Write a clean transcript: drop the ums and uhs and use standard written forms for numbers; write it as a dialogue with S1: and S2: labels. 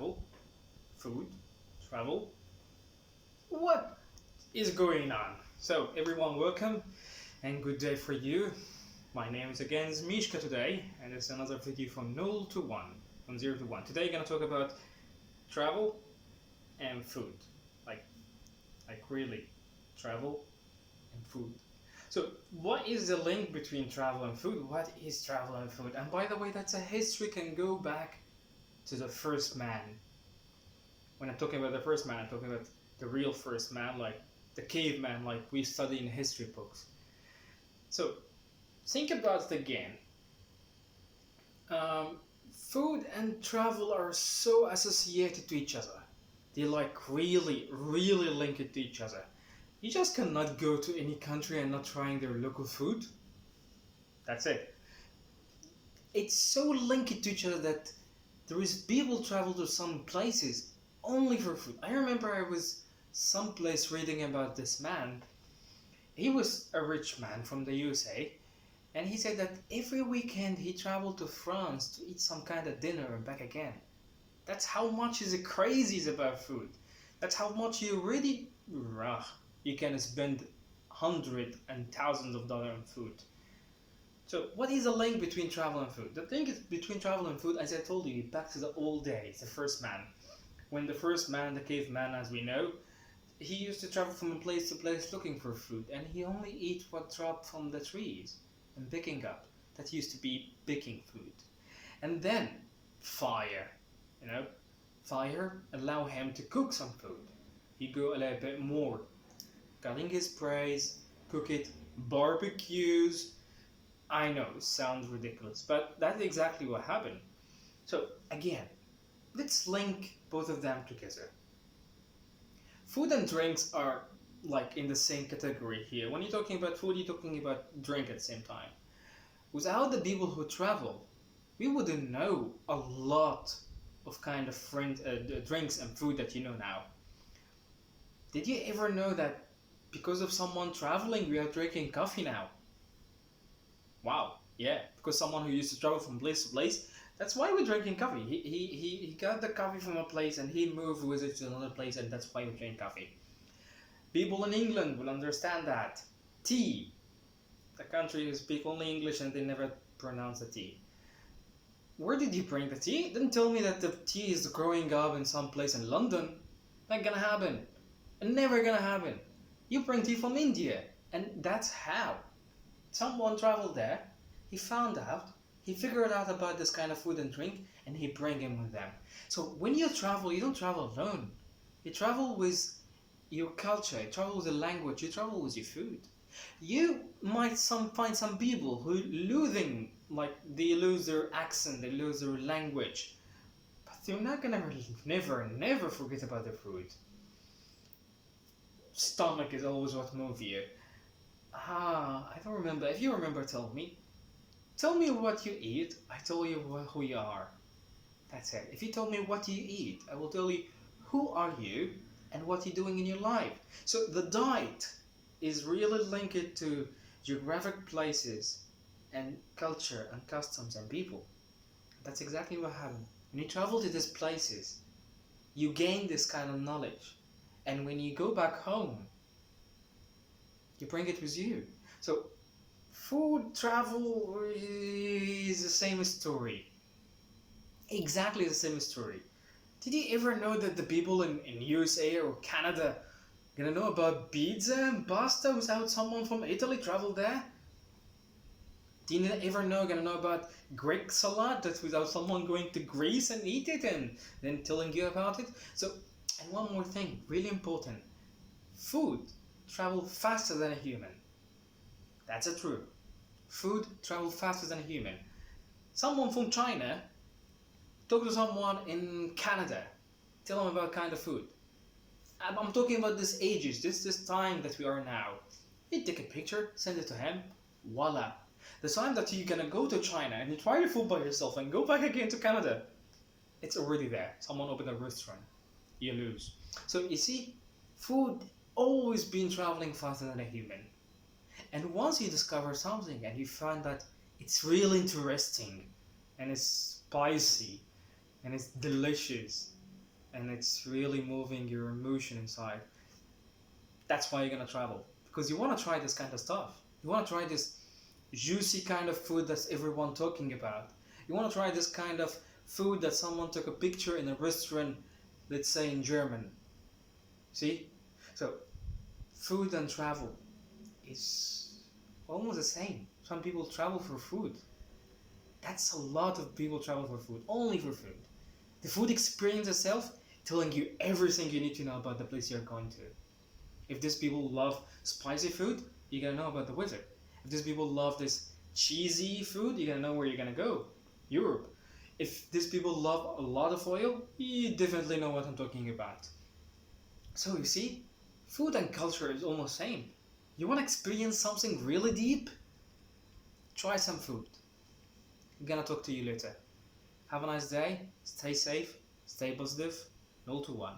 S1: travel, food, travel. What is going on? So, everyone, welcome and good day for you. My name is again Mishka today, and it's another video from 0 to 1, from 0 to 1. Today, I'm gonna talk about travel and food. Like, like really, travel and food. So, what is the link between travel and food? What is travel and food? And by the way, that's a history can go back to the first man. When I'm talking about the first man, I'm talking about the real first man, like the caveman, like we study in history books. So, think about it again. Food and travel are so associated to each other. They like really link it to each other. You just cannot go to any country and not trying their local food. That's it. It's so linked to each other that there is people travel to some places only for food. I remember I was someplace reading about this man. He was a rich man from the USA, and he said that every weekend he traveled to France to eat some kind of dinner and back again. That's how much is crazy is about food. That's how much you really you can spend hundreds and thousands of dollars on food. So what is the link between travel and food? The thing is between travel and food, as I told you, back to the old days, the first man. When the first man, the caveman as we know, he used to travel from place to place looking for food, and he only ate what dropped from the trees and picking up. That used to be picking food. And then fire, fire allow him to cook some food. He go a little bit more, cutting his praise, cook it, barbecues. I know, it sounds ridiculous, but that's exactly what happened. So again, let's link both of them together. Food and drinks are like in the same category here. When you're talking about food, you're talking about drink at the same time. Without the people who travel, we wouldn't know a lot of kind of drinks and food that you know now. Did you ever know that because of someone traveling, we are drinking coffee now? Wow, yeah, because someone who used to travel from place to place, that's why we're drinking coffee. He got the coffee from a place and he moved with it to another place, and that's why we drink coffee. People in England will understand that. Tea. The country who speak only English and they never pronounce the T. Where did you bring the tea? Don't tell me that the tea is growing up in some place in London. Not gonna happen. And never gonna happen. You bring tea from India. And that's how. Someone traveled there, he found out, he figured out about this kind of food and drink, and he bring him with them. So when you travel, you don't travel alone. You travel with your culture, you travel with the language, you travel with your food. You might find some people who they lose their accent, they lose their language, but they're not gonna never forget about their food. Stomach is always what moves you. I don't remember. If you remember, tell me. Tell me what you eat, I tell you who you are. That's it. If you tell me what you eat, I will tell you who are you and what you're doing in your life. So the diet is really linked to geographic places and culture and customs and people. That's exactly what happened. When you travel to these places, you gain this kind of knowledge. And when you go back home, you bring it with you. So food travel is the same story. Exactly the same story. Did you ever know that the people in USA or Canada gonna know about pizza and pasta without someone from Italy travel there? Do you ever gonna know about Greek salad that's without someone going to Greece and eat it and then telling you about it? So, and one more thing, really important. Food travel faster than a human. That's a true. Food travel faster than a human. Someone from China talk to someone in Canada, tell them about kind of food. I'm talking about this ages, this time that we are now. You take a picture, send it to him, voila. The time that you're gonna go to China and you try the food by yourself and go back again to Canada, it's already there. Someone opened a restaurant, you lose. So you see, food always been traveling faster than a human. And once you discover something and you find that it's really interesting and it's spicy and it's delicious and it's really moving your emotion inside. That's why you're gonna travel, because you want to try this kind of stuff. You want to try this juicy kind of food that's everyone talking about. You want to try this kind of food that someone took a picture in a restaurant, let's say in German. See? So food and travel is almost the same. Some people travel for food. That's a lot of people travel for food, only for food. The food experience itself telling you everything you need to know about the place you're going to. If these people love spicy food, you're gonna know about the weather. If these people love this cheesy food, you're gonna know where you're gonna go. Europe. If these people love a lot of oil, you definitely know what I'm talking about. So you see, food and culture is almost same. You want to experience something really deep? Try some food. I'm gonna talk to you later. Have a nice day, stay safe, stay positive, 0 to 1.